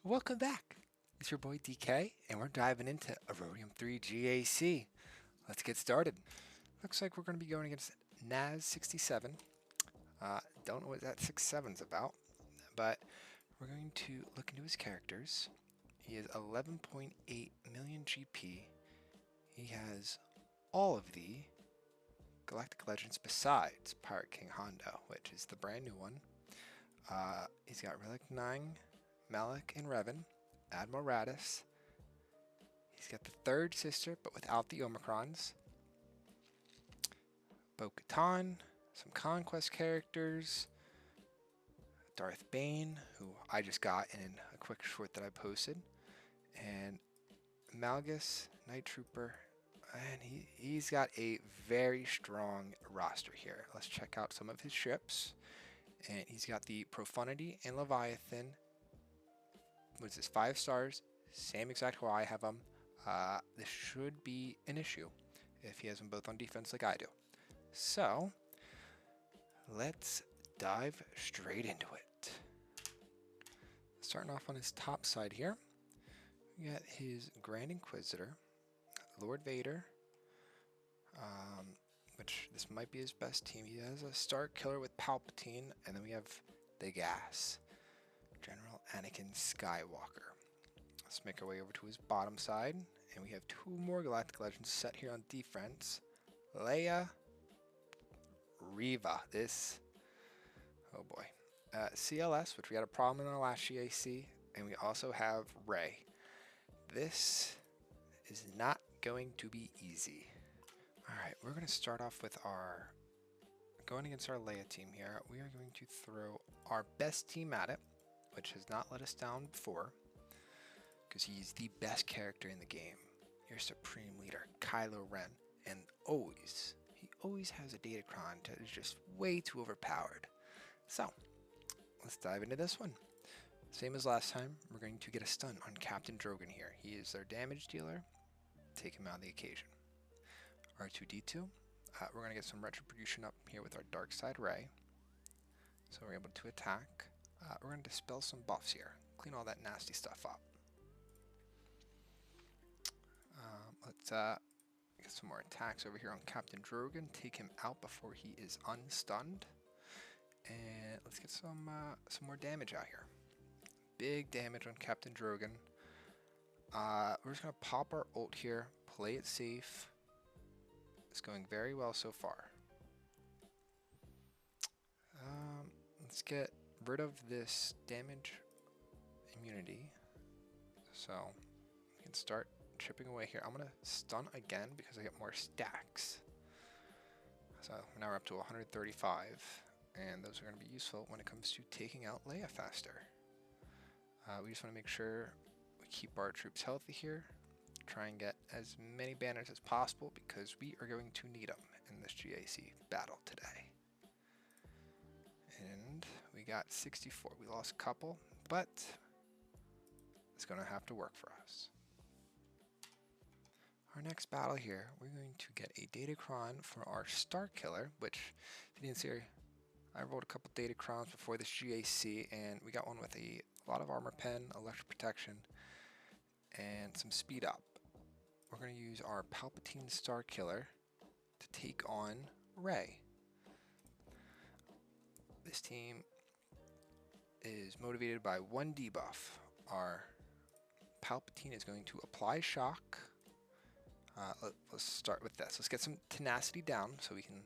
Welcome back. It's your boy DK, and we're diving into Aurodium 3 GAC. Let's get started. Looks like we're going to be going against Naz 67. Don't know what that 67's about, but we're going to look into his characters. He has 11.8 million GP. He has all of the Galactic Legends besides Pirate King Hondo, which is the brand new one. He's got Relic 9, Malik and Revan, Admiral Radis. He's got the third sister, but without the Omicrons. Bo-Katan, some Conquest characters, Darth Bane, who I just got in a quick short that I posted, and Malgus, Night Trooper, and he's got a very strong roster here. Let's check out some of his ships. And he's got the Profundity and Leviathan. What is this? 5 stars. Same exact how I have them. This should be an issue if he has them both on defense like I do. So, let's dive straight into it. Starting off on his top side here, we got his Grand Inquisitor, Lord Vader, which this might be his best team. He has a Starkiller with Palpatine, and then we have the GAC, General Anakin Skywalker. Let's make our way over to his bottom side, and we have 2 more Galactic Legends set here on defense. Leia, Reva, oh boy. CLS, which we had a problem in our last GAC, and we also have Rey. This is not going to be easy. Alright, we're going to start off with going against our Leia team here. We are going to throw our best team at it, which has not let us down before, because he's the best character in the game. Your Supreme Leader, Kylo Ren, and he always has a Datacron that is just way too overpowered. So, let's dive into this one. Same as last time, we're going to get a stun on Captain Drogon here. He is their damage dealer. Take him out of the occasion. R2-D2. We're going to get some retribution up here with our dark side Rey. So we're able to attack. We're going to dispel some buffs here. Clean all that nasty stuff up. Let's get some more attacks over here on Captain Drogon. Take him out before he is unstunned. And let's get some more damage out here. Big damage on Captain Drogon. We're just going to pop our ult here. Play it safe. It's going very well so far. Let's get rid of this damage immunity. So we can start chipping away here. I'm going to stun again because I get more stacks. So now we're up to 135. And those are going to be useful when it comes to taking out Leia faster. We just want to make sure we keep our troops healthy here. Try and get as many banners as possible because we are going to need them in this GAC battle today. And we got 64. We lost a couple, but it's going to have to work for us. Our next battle here, we're going to get a Datacron for our Starkiller, which, if you didn't see, I rolled a couple Datacrons before this GAC, and we got one with a lot of armor pen, electric protection, and some speed up. We're going to use our Palpatine Starkiller to take on Rey. This team is motivated by 1 debuff. Our Palpatine is going to apply shock. Let's start with this. Let's get some tenacity down so we can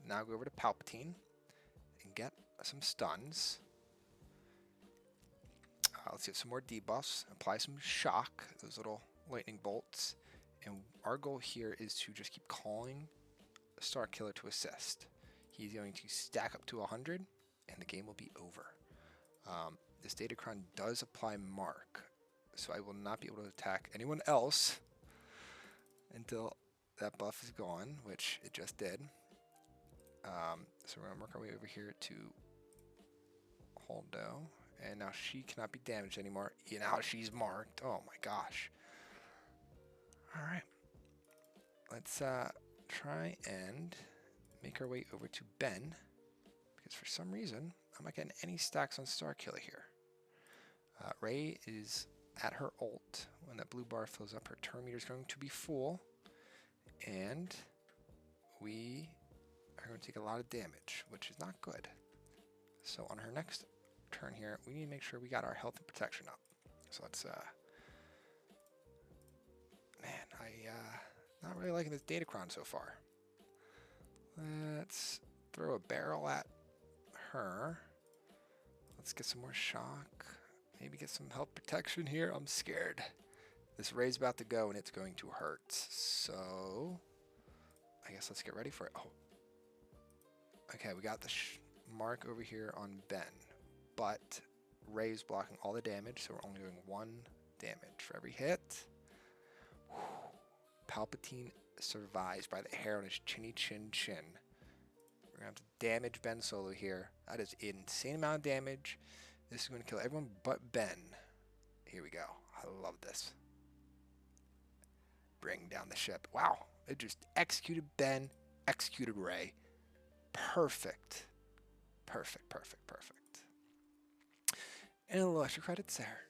now go over to Palpatine and get some stuns. Let's get some more debuffs, apply some shock, those little lightning bolts, and our goal here is to just keep calling Starkiller to assist. He's going to stack up to 100 and the game will be over. This Datacron does apply mark, so I will not be able to attack anyone else until that buff is gone, which it just did. So we're going to work our way over here to Holdo. And now she cannot be damaged anymore. Now she's marked. Oh my gosh. Alright. Let's try and make our way over to Ben. Because for some reason, I'm not getting any stacks on Starkiller here. Rey is at her ult. When that blue bar fills up, her turn meter is going to be full. And we are going to take a lot of damage, which is not good. So on her next turn here, we need to make sure we got our health and protection up. So let's, man, not really liking this Datacron so far. Let's throw a barrel at her. Let's get some more shock. Maybe get some health protection here. I'm scared. This Ray's about to go and it's going to hurt. So I guess let's get ready for it. Oh. Okay, we got the mark over here on Ben. But Ray's blocking all the damage, so we're only doing 1 damage for every hit. Whew. Palpatine survives by the hair on his chinny chin chin. We're going to have to damage Ben Solo here. That is an insane amount of damage. This is going to kill everyone but Ben. Here we go. I love this. Bring down the ship. Wow. It just executed Ben, executed Rey. Perfect. Perfect, perfect, perfect. And a little extra credits there.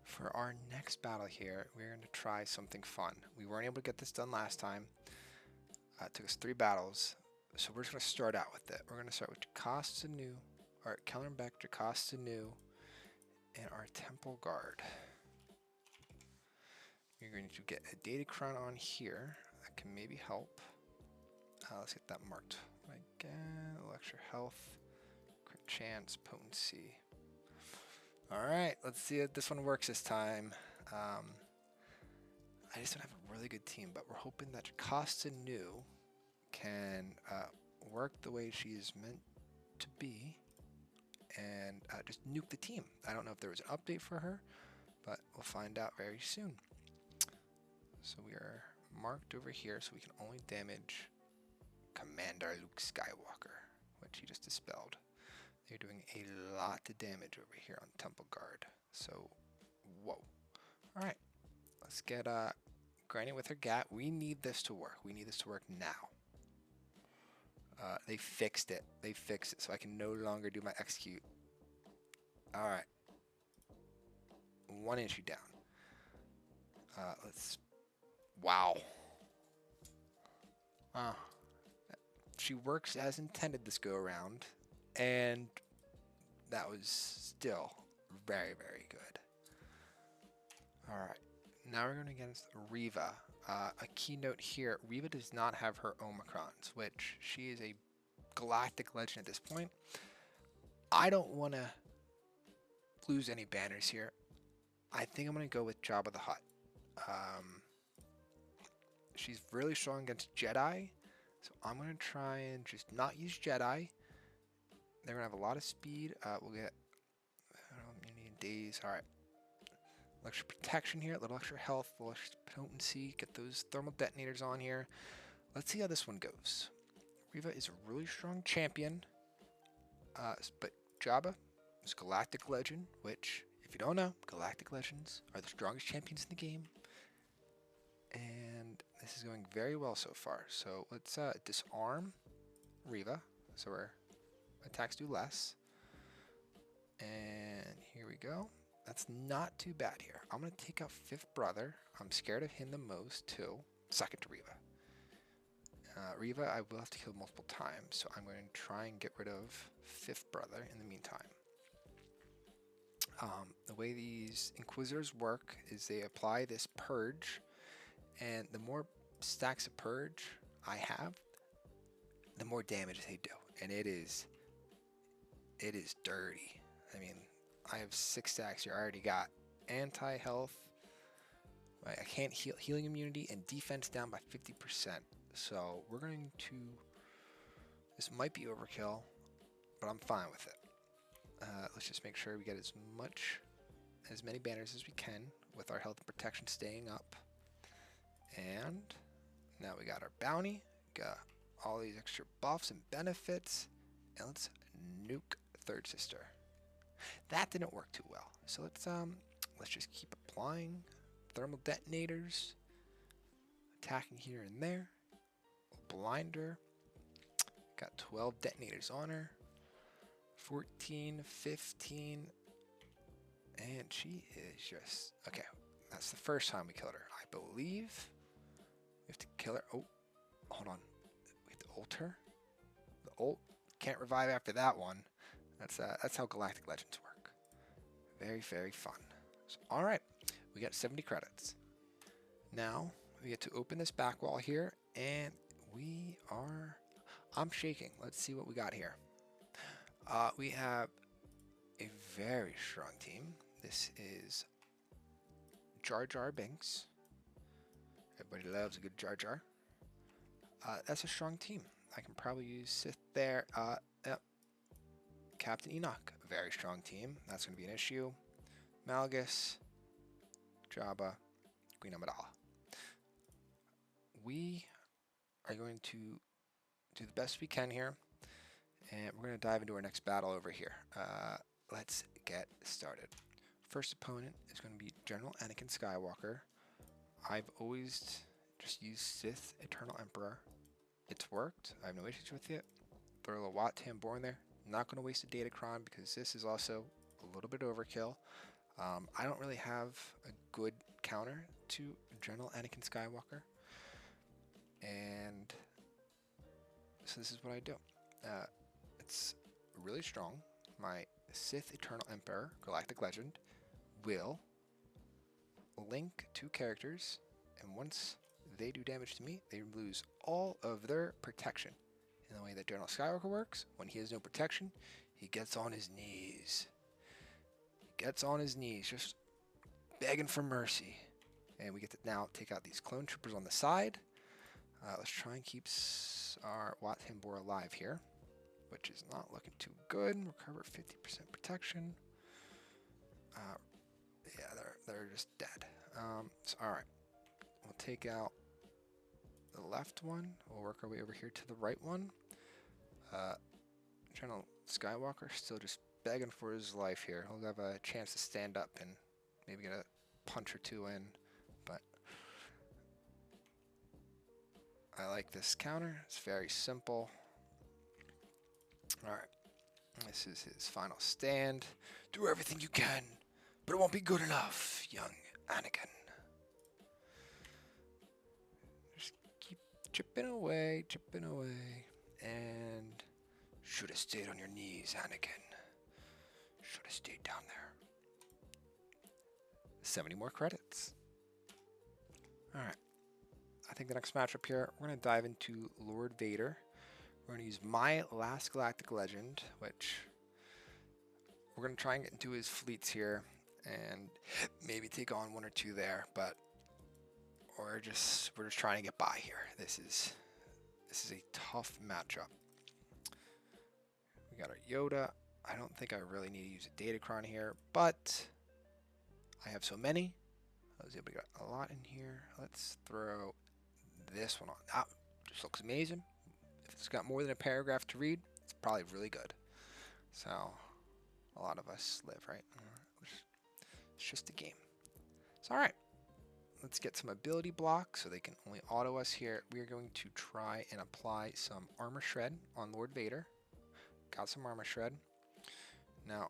For our next battle here, we're going to try something fun. We weren't able to get this done last time. It took us 3 battles. So we're just going to start out with it. We're going to start with Kelleran Beq, and our Temple Guard. We're going to get a Datacron on here. That can maybe help. Let's get that marked again. Extra health, crit chance, potency. Alright, let's see if this one works this time. I just don't have a really good team, but we're hoping that Costa Nu can work the way she is meant to be and just nuke the team. I don't know if there was an update for her, but we'll find out very soon. So we are marked over here so we can only damage Commander Luke Skywalker, which he just dispelled. They're doing a lot of damage over here on Temple Guard. So, whoa. Alright, let's get Granny with her GAT. We need this to work. We need this to work now. They fixed it. They fixed it, so I can no longer do my execute. Alright. 1 issue down. Wow. She works as intended this go around, and that was still very, very good. Alright, now we're going against Reva. A keynote here, Reva does not have her Omicrons, which she is a galactic legend at this point. I don't want to lose any banners here. I think I'm going to go with Jabba the Hutt. She's really strong against Jedi, so I'm going to try and just not use Jedi. They're going to have a lot of speed. We'll get immunity in days. Alright. Extra protection here, a little extra health, a little extra potency. Get those thermal detonators on here. Let's see how this one goes. Reva is a really strong champion, but Jabba is a galactic legend, which, if you don't know, galactic legends are the strongest champions in the game. And this is going very well so far. So let's disarm Reva, so our attacks do less. And here we go. That's not too bad here. I'm going to take out 5th Brother. I'm scared of him the most, too. Second to Reva. Reva, I will have to kill multiple times, so I'm going to try and get rid of 5th Brother in the meantime. The way these Inquisitors work is they apply this purge, and the more stacks of purge I have, the more damage they do. And it is dirty. I mean, I have 6 stacks here. I already got anti-health. I can't heal, healing immunity, and defense down by 50%. So we're going to, this might be overkill, but I'm fine with it. Let's just make sure we get as many banners as we can with our health and protection staying up. And now we got our bounty, got all these extra buffs and benefits, and let's nuke Third Sister. That didn't work too well, so let's just keep applying thermal detonators, attacking here and there. Blind her. Got 12 detonators on her. 14, 15. she is just... Okay, that's the first time we killed her. I believe we have to kill her. Oh, hold on. We have to ult her? The ult? Can't revive after that one. That's how Galactic Legends work. Very, very fun. So, alright, we got 70 credits. Now, we get to open this back wall here, and we are... I'm shaking. Let's see what we got here. We have a very strong team. This is Jar Binks. Everybody loves a good Jar Jar. That's a strong team. I can probably use Sith there. Yep. Captain Enoch, a very strong team. That's going to be an issue. Malgus, Jabba, Queen Amidala. We are going to do the best we can here, and we're going to dive into our next battle over here. Let's get started. First opponent is going to be General Anakin Skywalker. I've always just used Sith Eternal Emperor. It's worked. I have no issues with it. Throw a little Wat Tambor in there. Not going to waste a Datacron because this is also a little bit overkill. I don't really have a good counter to General Anakin Skywalker. And so this is what I do. It's really strong. My Sith Eternal Emperor, Galactic Legend, will link two characters, and once they do damage to me, they lose all of their protection. In the way that General Skywalker works, when he has no protection, he gets on his knees. He gets on his knees, just begging for mercy. And we get to now take out these clone troopers on the side. Let's try and keep our Wat Tambor alive here, which is not looking too good. Recover 50% protection. Yeah, they're just dead. So, all right, we'll take out the left one. We'll work our way over here to the right one. General Skywalker still just begging for his life here. He'll have a chance to stand up and maybe get a punch or two in, but I like this counter. It's very simple. All right, this is his final stand. Do everything you can, but it won't be good enough, young Anakin. Just keep chipping away, and should have stayed on your knees, Anakin. Should have stayed down there. 70 more credits. All right. I think the next matchup here, we're going to dive into Lord Vader. We're going to use my last Galactic Legend, which we're going to try and get into his fleets here and maybe take on one or two there, but we're just trying to get by here. This is a tough matchup. We got our Yoda. I don't think I really need to use a Datacron here, but I have so many. I was able to get a lot in here. Let's throw this one on. That just looks amazing. If it's got more than a paragraph to read, it's probably really good. So a lot of us live, right? It's just a game. So all right, let's get some ability blocks so they can only auto us here. We are going to try and apply some armor shred on Lord Vader. Got some armor shred. Now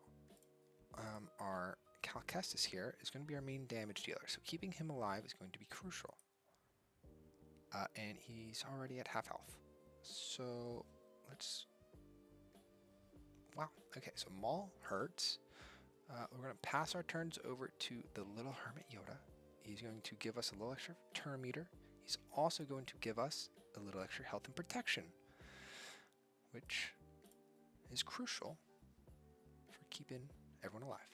our Cal Kestis here is going to be our main damage dealer, so keeping him alive is going to be crucial. And he's already at half health. So let's... Wow. Okay, so Maul hurts. We're going to pass our turns over to the little Hermit Yoda. He's going to give us a little extra turn meter. He's also going to give us a little extra health and protection, which is crucial for keeping everyone alive.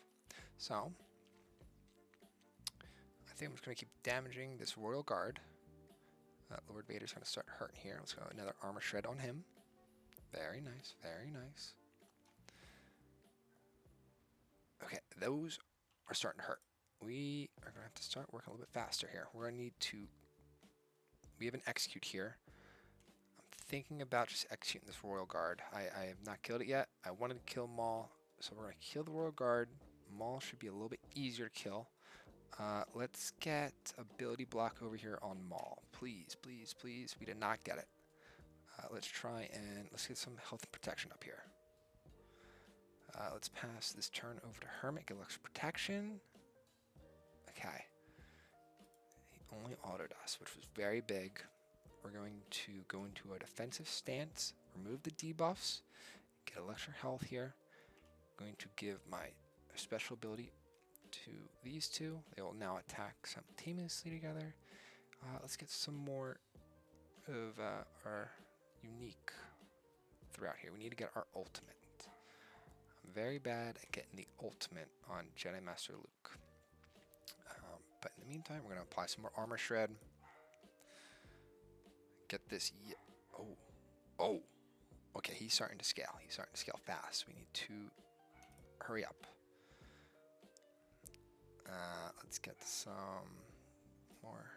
So I think I'm just going to keep damaging this Royal Guard. Lord Vader's going to start hurting here. Let's go another armor shred on him. Very nice, very nice. Okay, those are starting to hurt. We are going to have to start working a little bit faster here. We're going to need to... We have an execute here. I'm thinking about just executing this Royal Guard. I have not killed it yet. I wanted to kill Maul, so we're going to kill the Royal Guard. Maul should be a little bit easier to kill. Let's get ability block over here on Maul. Please, please, please. We did not get it. Let's try and let's get some health and protection up here. Let's pass this turn over to Hermit, get extra protection. only autoed us, which was very big. We're going to go into a defensive stance, remove the debuffs, get extra health here. I'm going to give my special ability to these two. They will now attack simultaneously together. Let's get some more of our unique throughout here. We need to get our ultimate. I'm very bad at getting the ultimate on Jedi Master Luke. But in the meantime, we're going to apply some more armor shred. Get this. Oh. Okay, he's starting to scale. He's starting to scale fast. We need to hurry up. Let's get some more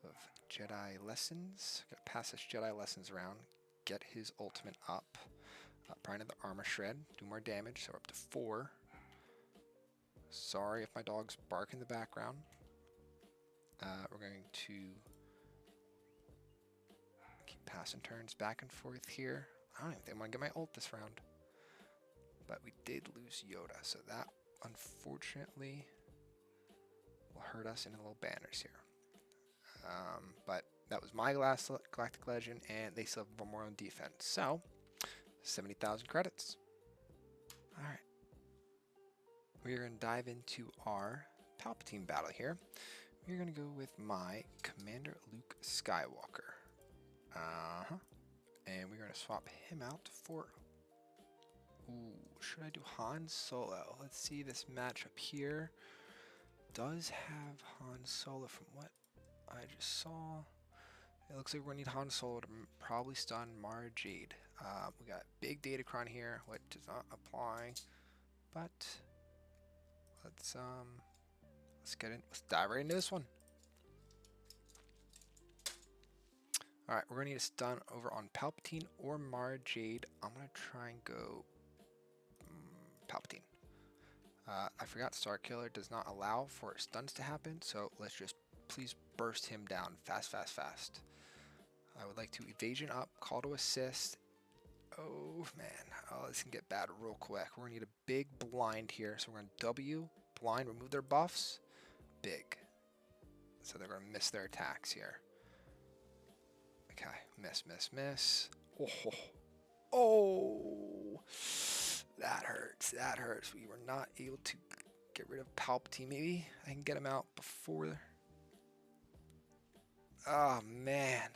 of Jedi lessons. Gotta pass this Jedi lessons around. Get his ultimate up. Probably another armor shred. Do more damage. So we're up to 4. Sorry if my dogs bark in the background. We're going to keep passing turns back and forth here. I don't even think I'm going to get my ult this round. But we did lose Yoda, so that unfortunately will hurt us in the little banners here. But that was my last Galactic Legend, and they still have one more on defense. So, 70,000 credits. Alright. We're going to dive into our Palpatine battle here. We're going to go with my Commander Luke Skywalker. And we're going to swap him out for... Ooh, should I do Han Solo? Let's see this matchup here. Does have Han Solo from what I just saw. It looks like we're going to need Han Solo to probably stun Mara Jade. We got big Datacron here, which does not apply. But let's get in. Let's dive right into this one. Alright, we're going to need a stun over on Palpatine or Mara Jade. I'm going to try and go Palpatine. I forgot Starkiller does not allow for stuns to happen, so let's just please burst him down fast. I would like to evasion up, call to assist. Oh man, this can get bad real quick. We're gonna need a big blind here, so we're gonna W, blind, remove their buffs, big. So they're gonna miss their attacks here. Okay, miss. Oh, that hurts. We were not able to get rid of Palpatine. Maybe I can get him out before. Oh man,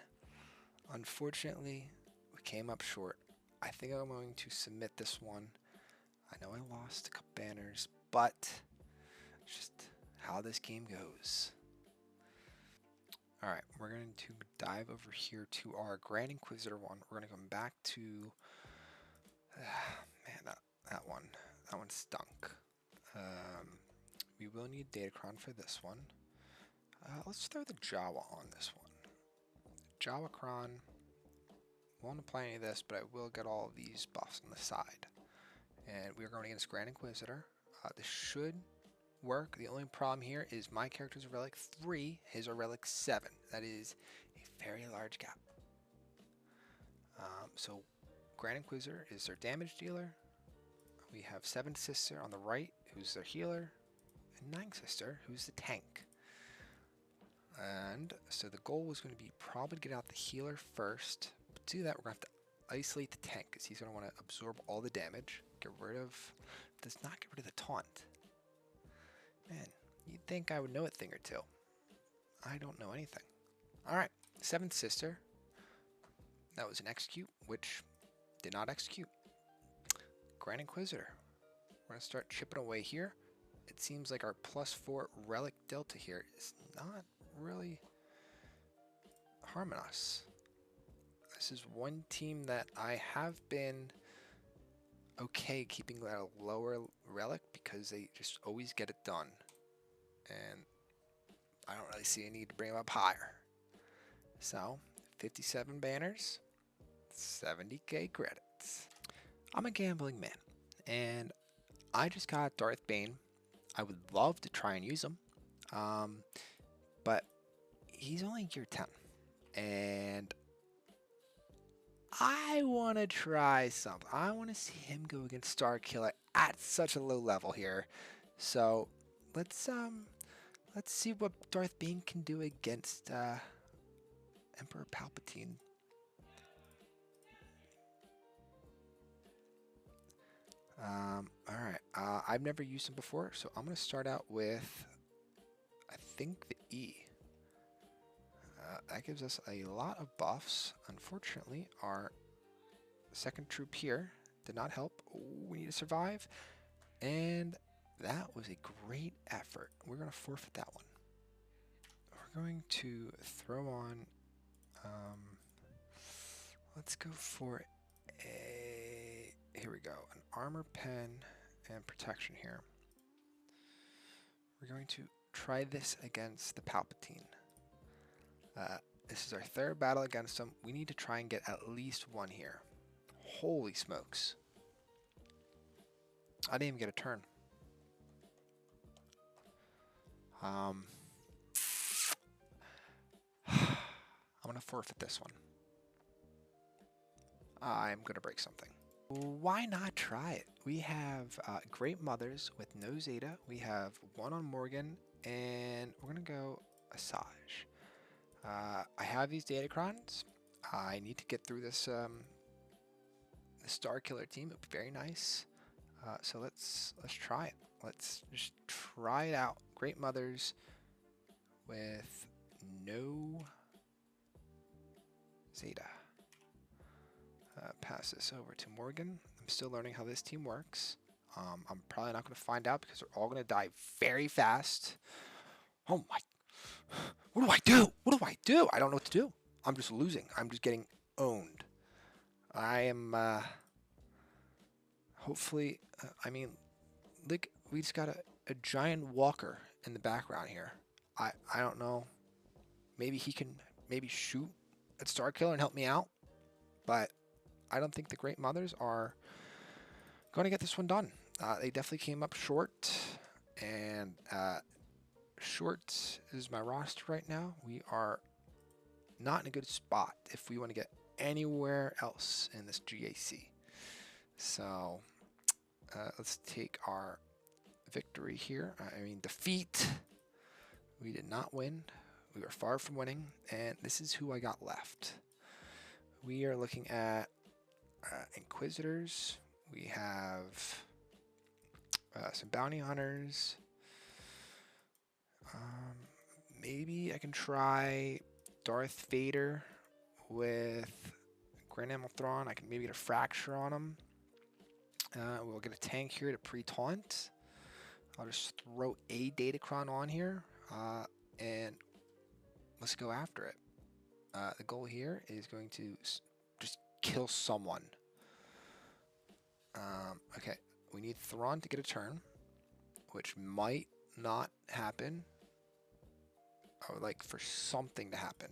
unfortunately, we came up short. I think I'm going to submit this one. I know I lost a couple banners, but just how this game goes. Alright, we're going to dive over here to our Grand Inquisitor one. We're going to come back to... man, that one stunk. We will need Datacron for this one. Let's throw the Jawa on this one. Jawacron, won't apply any of this, but I will get all of these buffs on the side. And we're going against Grand Inquisitor. This should work. The only problem here is my character's a relic 3, his are relic 7. That is a very large gap. So Grand Inquisitor is their damage dealer. We have 7 Sister on the right, who's their healer, and 9 Sister, who's the tank. And so the goal was going to be probably to get out the healer first. But to do that, we're going to have to isolate the tank, because he's going to want to absorb all the damage. Does not get rid of the taunt. Man, you'd think I would know a thing or two. I don't know anything. Alright, 7th Sister. That was an execute, which did not execute. Grand Inquisitor. We're going to start chipping away here. It seems like our +4 relic delta here is not really harming us. This is one team that I have been okay keeping that a lower relic because they just always get it done. And I don't really see a need to bring them up higher. So, 57 banners, 70k credits. I'm a gambling man, and I just got Darth Bane. I would love to try and use him, but he's only year 10, and I want to try something. I want to see him go against Starkiller at such a low level here. So let's Let's see what Darth Bane can do against Emperor Palpatine. Alright, I've never used him before, so I'm going to start out with, I think, the E. That gives us a lot of buffs. Unfortunately, our second troop here did not help. We need to survive, and that was a great effort. We're going to forfeit that one. We're going to throw on, let's go for a, here we go, an armor pen and protection here. We're going to try this against the Palpatine. This is our third battle against him. We need to try and get at least one here. Holy smokes. I didn't even get a turn. I'm going to forfeit this one. I'm going to break something. Why not try it? We have Great Mothers with no Zeta. We have one on Morgan, and we're going to go Asajj. I have these Datacrons. I need to get through this the Starkiller team. It'd be very nice. So let's try it. Let's just try it out. Great Mothers with no Zeta. Pass this over to Morgan. I'm still learning how this team works. I'm probably not going to find out because they're all going to die very fast. Oh my. What do I do? What do I do? I don't know what to do. I'm just losing. I'm just getting owned. I am, hopefully, I mean, look, we just got a giant walker in the background here. I don't know. Maybe he can maybe shoot at Starkiller and help me out. But I don't think the Great Mothers are going to get this one done. They definitely came up short. And short is my roster right now. We are not in a good spot if we want to get anywhere else in this GAC. So let's take our victory here. I mean, defeat. We did not win. We were far from winning. And this is who I got left. We are looking at Inquisitors. We have some bounty hunters. Maybe I can try Darth Vader with Grand Admiral Thrawn. I can maybe get a fracture on him. We'll get a tank here to pre-taunt. I'll just throw a Datacron on here, and let's go after it. The goal here is going to just kill someone. Okay, we need Thrawn to get a turn, which might not happen. I would like for something to happen.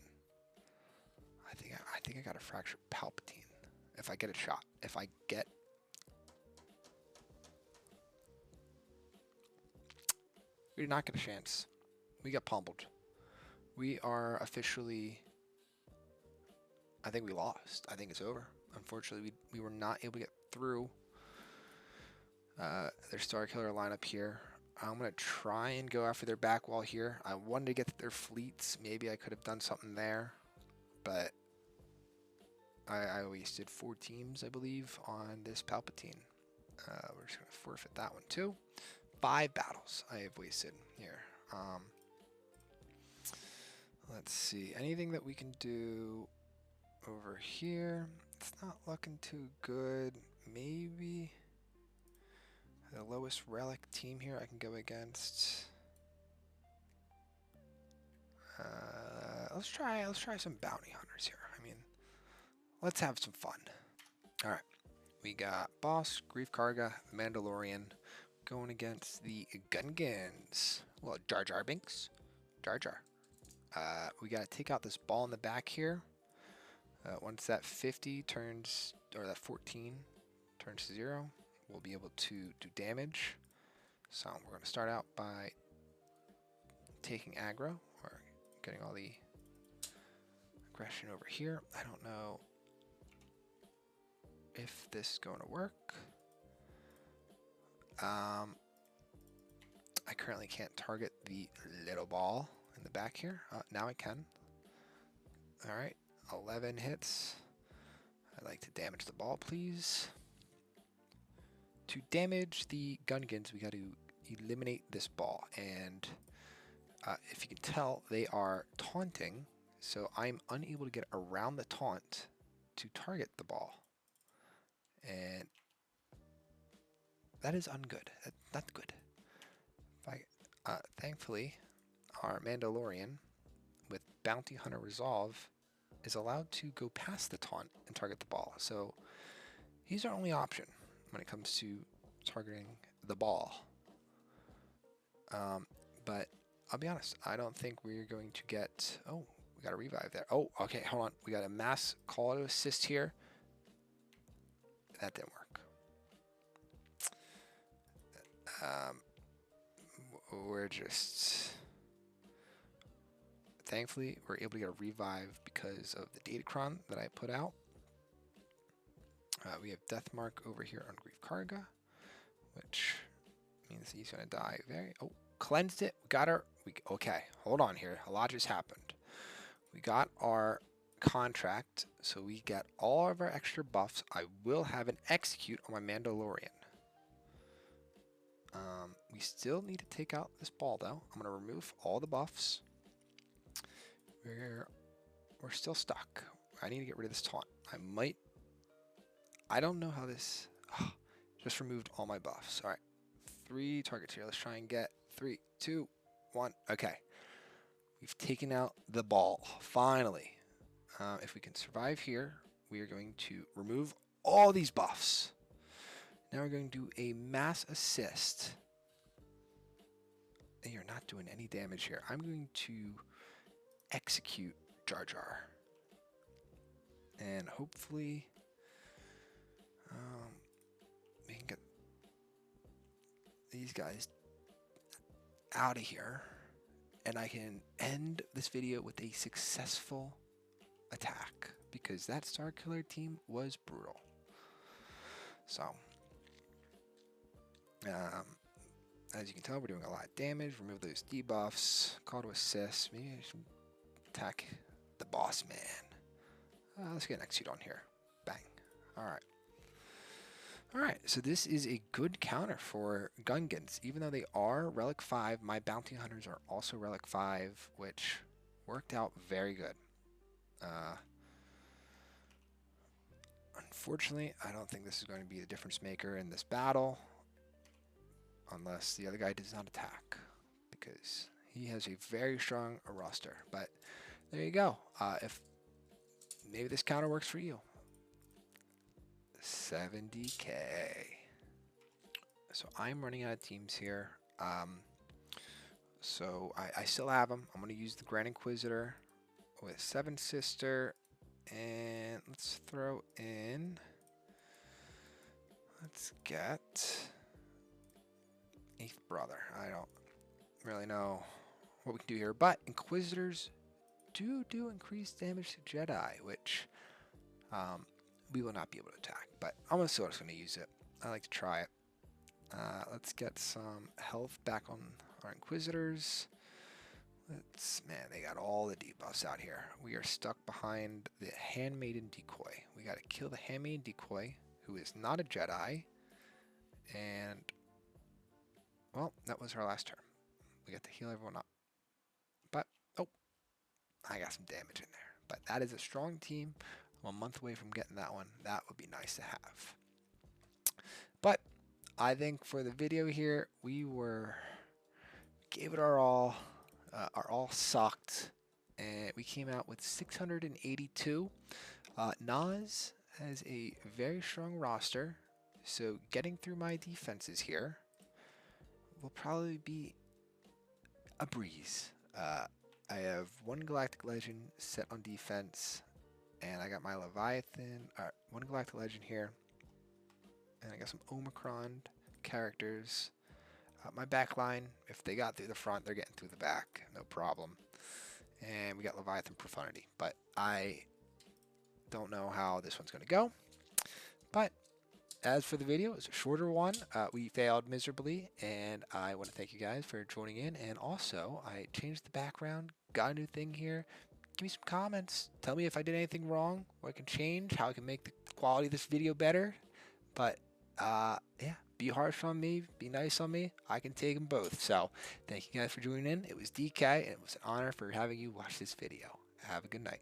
I think I got to fracture Palpatine if I get a shot. If I get, we did not get a chance. We got pummeled. We are officially, I think we lost. I think it's over. Unfortunately, we were not able to get through their Starkiller lineup here. I'm going to try and go after their back wall here. I wanted to get their fleets. Maybe I could have done something there. But I wasted 4 teams, I believe, on this Palpatine. We're just going to forfeit that one too. 5 battles I have wasted here. Let's see. Anything that we can do over here? It's not looking too good. Maybe the lowest relic team here I can go against. Let's try some bounty hunters here. I mean, let's have some fun. All right, we got Bossk, Grief Karga, Mandalorian, going against the Gungans. Well, Jar Binks, Jar. We gotta take out this ball in the back here. Once that 50 turns, or that 14 turns to 0, we'll be able to do damage. So we're gonna start out by taking aggro, or getting all the aggression over here. I don't know if this is going to work. I currently can't target the little ball in the back here. Now I can. All right, 11 hits. I'd like to damage the ball, please. To damage the Gungans, we got to eliminate this ball. And if you can tell, they are taunting, so I'm unable to get around the taunt to target the ball. And that is ungood. Not good. Thankfully, our Mandalorian with Bounty Hunter Resolve is allowed to go past the taunt and target the ball. So he's our only option when it comes to targeting the ball. But I'll be honest, I don't think we're going to get... Oh, we got a revive there. Oh, okay, hold on. We got a mass call to assist here. That didn't work. We're just... Thankfully, we're able to get a revive because of the Datacron that I put out. We have Deathmark over here on Grief Karga, which means he's going to die very... Oh, cleansed it. We got our... Okay, hold on here. A lot just happened. We got our contract, so we get all of our extra buffs. I will have an execute on my Mandalorian. We still need to take out this ball, though. I'm going to remove all the buffs. We're still stuck. I need to get rid of this taunt. I don't know how this... just removed all my buffs. All right. 3 targets here. Let's try and get 3, 2, 1. Okay. We've taken out the ball. Finally. If we can survive here, we are going to remove all these buffs. Now we're going to do a mass assist. And you're not doing any damage here. I'm going to execute Jar Jar. And hopefully we can get these guys out of here. And I can end this video with a successful attack. Because that Starkiller team was brutal. So... as you can tell, we're doing a lot of damage. Remove those debuffs. Call to assist. Maybe I should attack the boss man. Let's get an execute on here. Bang. Alright. Alright, so this is a good counter for Gungans. Even though they are Relic 5, my Bounty Hunters are also Relic 5, which worked out very good. Unfortunately, I don't think this is going to be the difference maker in this battle. Unless the other guy does not attack, because he has a very strong roster. But there you go. If maybe this counter works for you. 70k. So I'm running out of teams here. So I still have them. I'm going to use the Grand Inquisitor with 7 Sister. And let's throw in... Let's get... 8th Brother. I don't really know what we can do here, but Inquisitors do increased damage to Jedi, which we will not be able to attack, but I'm still just going to use it. I like to try it. Let's get some health back on our Inquisitors. Man, they got all the debuffs out here. We are stuck behind the Handmaiden Decoy. We got to kill the Handmaiden Decoy, who is not a Jedi, and well, that was our last turn. We got to heal everyone up. But, oh, I got some damage in there. But that is a strong team. I'm a month away from getting that one. That would be nice to have. But I think for the video here, we gave it our all sucked. And we came out with 682. Nas has a very strong roster. So getting through my defenses here will probably be a breeze. I have 1 Galactic Legend set on defense, and I got my Leviathan, 1 Galactic Legend here, and I got some Omicron characters. My back line, if they got through the front, they're getting through the back, no problem. And we got Leviathan Profundity, but I don't know how this one's going to go. But as for the video, it's a shorter one. We failed miserably, and I want to thank you guys for joining in. And also, I changed the background, got a new thing here. Give me some comments. Tell me if I did anything wrong, what I can change, how I can make the quality of this video better. But, yeah, be harsh on me, be nice on me. I can take them both. So, thank you guys for joining in. It was DK, and it was an honor for having you watch this video. Have a good night.